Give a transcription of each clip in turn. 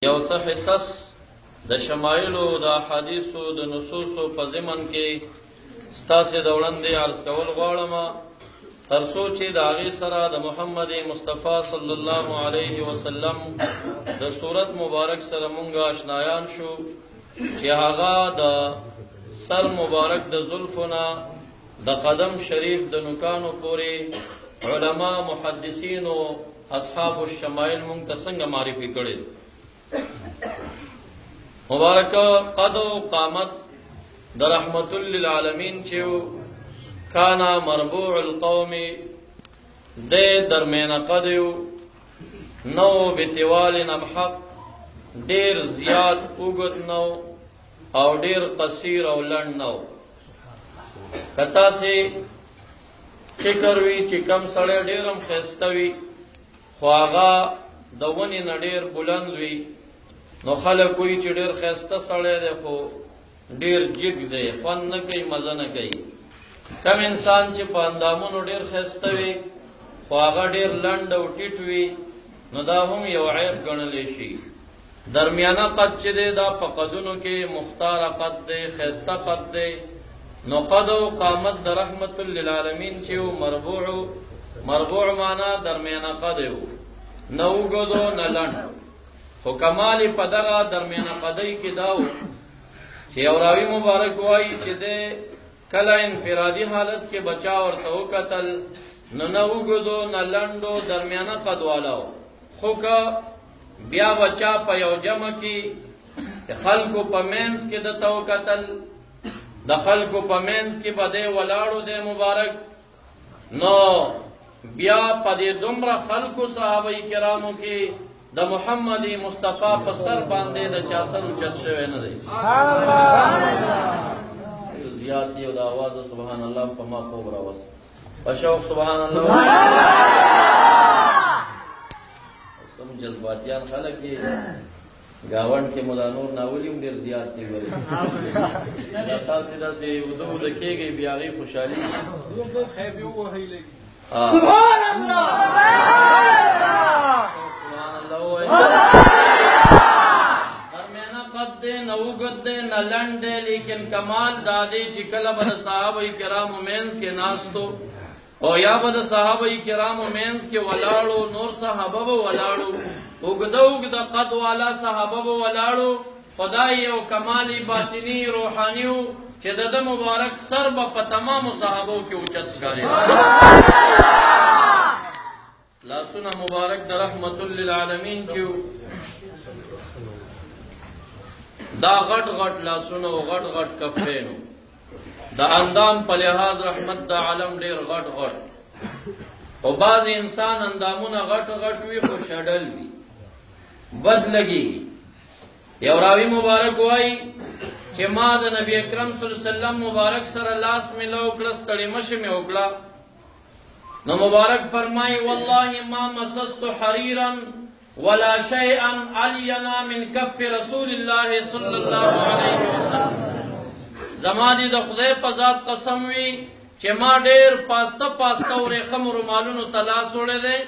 یو څه حصص د شمایلو د احادیثو د نصوصو په ضمن کې ستاسې د وړاندې عرض کول غواړم تر څو چې د هغې سره د محمد مصطفی صلی الله علیه وسلم د صورت مبارک سره مونږ آشنایان شو چې هغه د سر مبارک د زلفو نه د قدم شریف د نوکانو پورې علما محدثین او اصحاب الشمائل مونږ ته څنګه معرفي کړي مبارک قد و قامت در رحمت للعالمین چیو کانا مربوع القوم دے درمین قدیو نو بتوال نمحق دیر زیاد اوگد نو او دیر قصیر او لن نو کتا سے فکر وی چی کم سڑے دیرم خیستوی خواغا دونی نډیر بلند وی نو خلک وی چې ډیر خسته سړی دی خو ډیر جګ دی خوند نه کوي مزه نه کوي کم انسان چې په اندامونو ډیر خسته وي خو هغه ډیر لنډ او ټیټ وي نو دا هم یو عیب ګڼلی شي درمیانه قد چې دی دا په قدونو کې مختاره قد دی خسته قد دی نو قد او قامت د رحمت للعالمین چې مربوع معنا درمیانه قد یو نه اوږدو نه لنډ خو کمال په دغه درمیانه قدۍ کې دا و چې یو راوي مبارک وایي چې دی کله انفرادي حالت کې بچا ورته وکتل نو نه اوږدو نه لنډو درمیانه قد والا و خو که بیا بچا په یو جمع کې د خلکو په منځ کې درته وکتل د خلکو په منځ کې به دی ولاړو دی مبارک نو بیا په دې دومره خلکو صحابه کرامو کې د محمد مصطفی په سر باندې د چا سر اوچت شوی نه دی زیات یو د آواز سبحان الله په ما خوب راوست په شوق سبحان الله سم جذباتیان خلک دي گاونډ کې مولا نور ناولي هم ډېر زیات دي ګورې دا تاسې داسې وده کېږئ بیا هغې خوشحالي سبحان الله درمیانه قد دی نه اوږد دی نه لنډ دی لیکن کمال دا دی چې کله به د صحابه کرامو منځ کې ناستو او یا به د صحابه کرامو منځ کې ولاړو نور صحابه به ولاړو اوږده اوږده قد والا صحابه به ولاړو خدای یو کمال باطني روحاني و چې د ده مبارک سر به په تمامو صحابو کې اوچت ښکارېده لاسونه مبارک د رحمت للعالمین چې دا غټ غټ لاسونه او غټ غټ کفینو د اندام په لحاظ رحمت د عالم ډیر غټ غټ او بعض انسان اندامونه غټ غټ وي خو شډل وي بد لګي یو راوي مبارک وایي چې ما د نبی اکرم صلی الله علیه وسلم مبارک سره لاس ملو کړه ستړې مشه مې وکړه نو مبارک فرمائی والله ما مسست حریرا ولا شیئا علینا من کف رسول الله صلی الله علیه وسلم زما دی د خدای په ذات قسم وی چې ما ډیر پاسته پاسته ورېخم رومالونو ته لاس وړی دی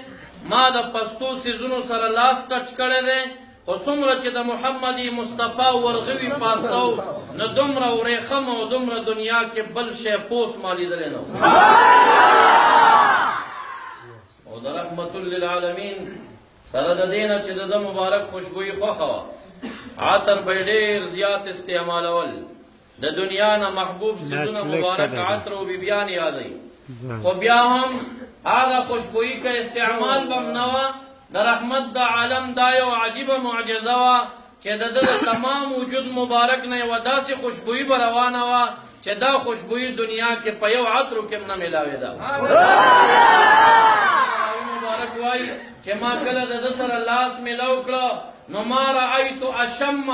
ما د پستو سیزونو سره لاس ټچ کړی دی خو څومره چې د محمد مصطفی ورغوي پاستو نه دومره ورېخم او دومره دنیا کې بل شی پوس ما لیدلی نه او د رحمت للعالمین سره د دې نه چې د ده مبارک خوشبویي خوښه وه عطر به یې ډېر زیات استعمالول د دنیا نه محبوب څیزونه مبارک عطر او بیبیان یادوي خو بیا هم هغه خوشبویي که استعمال به هم نه وه د رحمت د عالم دا یو عجیبه معجزه وه چې د ده د تمام وجود مبارک نه یوه داسې خوشبویي به روانه وه چې دا خوشبویي دنیا کې په یو عطرو کې هم نه میلاوېده مبارک وایي چې ما کله د ده سره لاس میلو کړه نو ما رأیت اشم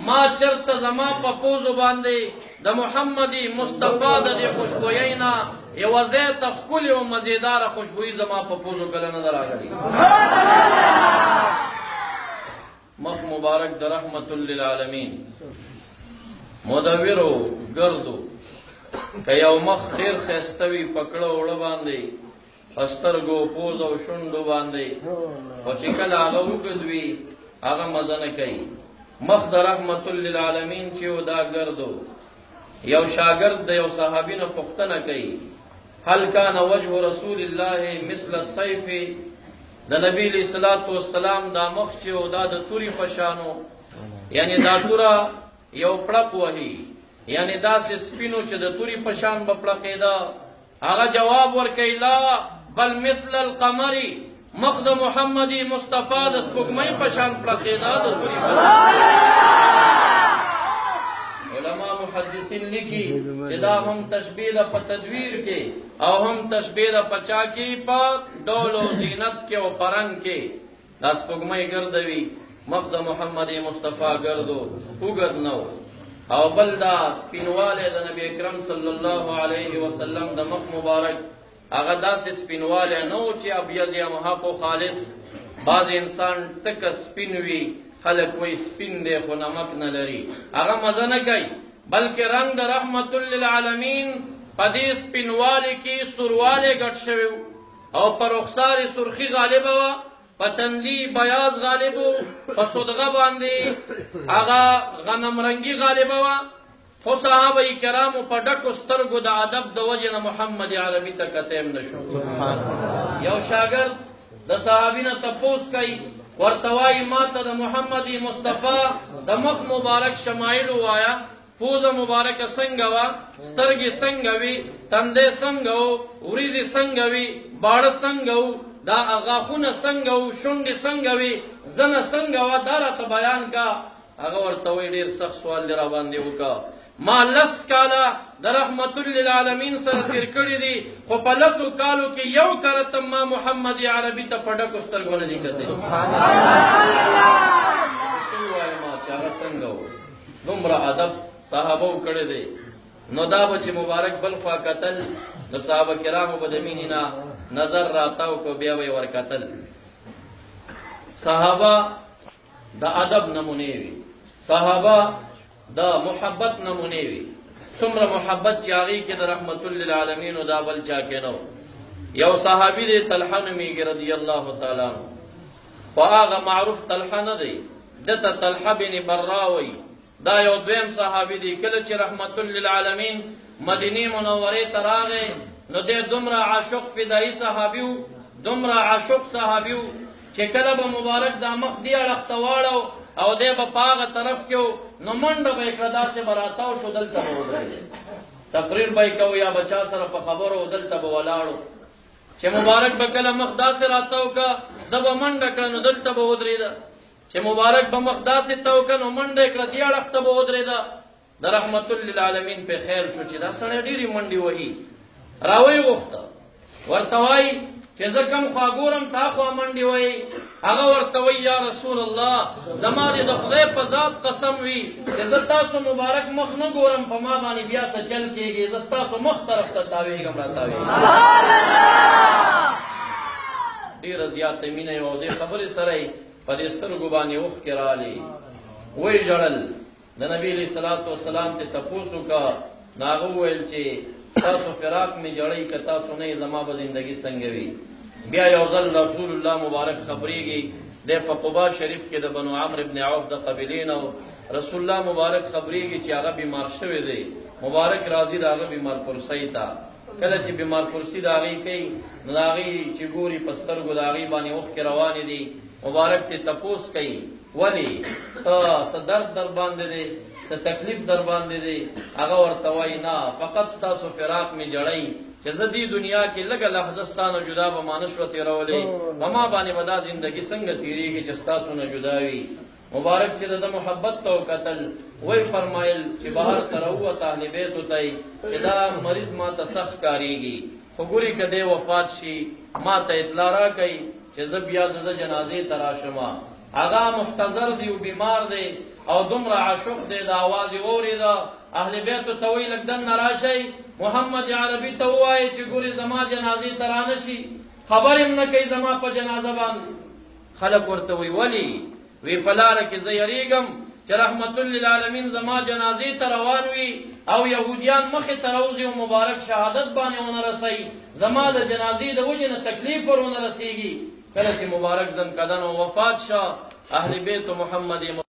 ما چرته زما په پوزو باندې د محمد مصطفی د دې خوشبویۍ نه یوه زیاته ښکلې او مزېداره خوشبویي زما په پوزو کله نه ده راغلې مخ مبارک د رحمت للعالمین مدورو ګردو که یو مخ ډېر ښایسته وي په کړه وړه باندې په سترګو پوز او شونډو باندې خو چې کله هغه اوږد وي هغه مزه نه کوي. مخ د رحمت للعالمین چې و دا ګردو یو شاګرد د یو صحابي نه پوښتنه کوي هل کان وجه رسول الله مثل السیف، د نبی علیہ الصلوۃ والسلام دا مخ چې و دا د توري په شانو، یعنی دا توره یو پړق وهي، یعنی داسې سپینو چې د توري په شان به پړقېده. هغه جواب ورکوي لا بل مثل القمر، مخ د محمد مصطفی د سپوږمۍ په شان پړقېده د توري په شان. علما محدثین لیکي چې دا هم تشبیه ده په تدویر کې او هم تشبیه ده په چا کې په ډول او زینت کې او پرنګ کې. دا سپوږمۍ ګردوي، مخ د محمد مصطفی ګردو اوږد نه و. او بل دا سپینوالی د نبی اکرم صلی الله علیه وسلم د مخ مبارک هغه داسې سپینوالی نه و چې ابیض یا محاق و خالص. بعض انسان تکه سپین وي، خلک وایي سپین دی خو نمک نه لري، هغه مزه نه کوي. بلکې رنګ د رحمت للعالمین په دې سپینوالي کې سوروالی ګډ شوی او په رخسار سرخي غالبه وه، په تندي بیاض غالب و، په صدغه باندې هغه غنم رنګي غالبه وه. خو صحابه کرامو په ډکو سترګو د ادب د وجې نه محمد عربي ته کتی هم نه شو. یو شاګرد د صحابي نه تپوس کوي، ورته وایي ما ته د محمد مصطفی د مخ مبارک شمایل ووایه، پوزه مبارکه څنګه وه، سترګې څنګه وي، تندی څنګه و، وریځې څنګه وي، باړه څنګه و، دا غاښونه څنګه و، شونډې څنګه وي، زنه څنګه وه، دا راته بیان کا. هغه ورته وایي ډېر سخت سوال دې راباندې وکړه، ما 10 کاله د رحمت للعالمین سره تیر کړي دي، خو په 10 کالو کې یو کرته ما محمد عربي ته په ډکو سترګو نه دي کتلي. ووایم چې هغه څنګه و، دومره ادب صحابو کړی دی. نو دا به چې مبارک بل خوا کتل د صحابه کرامو به د مینې نه نظر راتاو کو، بیا به یې ورکتل. صحابه د ادب نمونې وي، صحابه د محبت نمونې وي. څومره محبت چې هغې کې د رحمت للعالمین دا بل چا کې نه و. یو صحابي دی طلحه نومېږي رضی الله تعالی عنه، خو هغه معروف طلحه نه دی، دته طلحه بن برا وایي. دا یو دویم صحابي دی. کله چې رحمت للعالمین مدینې منورې ته راغی نو دی دومره عاشق فدایي صحابي و، دومره عاشق صحابي و چې کله به مبارک دا مخ دې اړخ ته واړو او دی به په هغه طرف کې و نو منډه به یې کړه، داسې به راتاو شو، دلته به ودرېد، تقریر به یې کوو یا به چا سره په خبرو دلته به ولاړو. چې مبارک به کله مخ داسې راتاو که ده به منډه کړه نو دلته به ودرېده، چې مبارک به مخ داسې تاو که نو منډه یې کړه دې اړخ ته به ودرېده. د رحمت للعالمین په خیر شو چې دا سړی ډېرې منډې وهي. راویې غوښته، ورته وایي چې زه کوم خوا ګورم تا خوا منډې وهي. هغه ورته وایي یا رسول الله زما دې د خدای په ذات قسم وي چې زه تاسو مبارک مخ نه ګورم، په ما باندې بیا څه چل کېږي، زه ستاسو مخ طرف ته تاوېږم راتاوېږم. ډېره زیاته مینه یې وه او دې خبرې سره یې په دې سترګو باندې اوښکې رالې، ویې ژړل. د نبي علیه الصلاۃ والسلام ته تپوس وکړه، نو هغه وویل چې ستاسو فراق مې جړی که تاسو نه یې زما به زندګي څنګه وي. بیا یو ځل رسول الله مبارک خبرېږي، دی په قبا شریف کې د بنو عمرو بن عوف د قبیلې نه رسول الله مبارک خبرېږي چې هغه بیمار شوی دی. مبارک راځي د هغه بیمار پرسۍ ته. کله چې بیمار پرسي د هغې کوي نو د هغې چې ګوري په سترګو د هغې باندې اوښکې روانې دي. مبارک ته تپوس کوي ولې ته څه درد در باندې دی، څه تکلیف در باندې دی؟ هغه ورته وایي نه فقط ستاسو فراق مې جړی چې زه دې دنیا کې لږه لحظه ستا نه جدا به ما نه شوه تېرولی، په ما باندې به دا زندګي څنګه تېرېږي چې ستاسو نه جدا وي. مبارک چې د ده محبت ته وکتل، وی فرمایل چې بهر ته راووته اهل بیتو ته چې دا مریض ما ته سخت کارېږي، خو ګورې که دی وفات شي ما ته اطلاع راکوي چې زه بیا د ده جنازې ته راشمه. هغه محتضر دی او بیمار دی او دومره عاشق دی، د اواز یې واورېده. اهل بیتو ته وایي لږ دننه راشئ، محمد عربي ته ووایئ چې ګورې زما جنازې ته رانه شي، خبر هم نه کوي زما په جنازه باندې. خلک ورته وایي ولې؟ وی په لاره کې زه یریږم چې رحمت للعالمین زما جنازې ته روان وي او یهودیان مخې ته راوځي او مبارک شهادت باندې ونه رسوي، زما د جنازې د وجې نه تکلیف ور ونه رسېږي. کله چې مبارک زنکدن او وفات شه اهل بیت محمد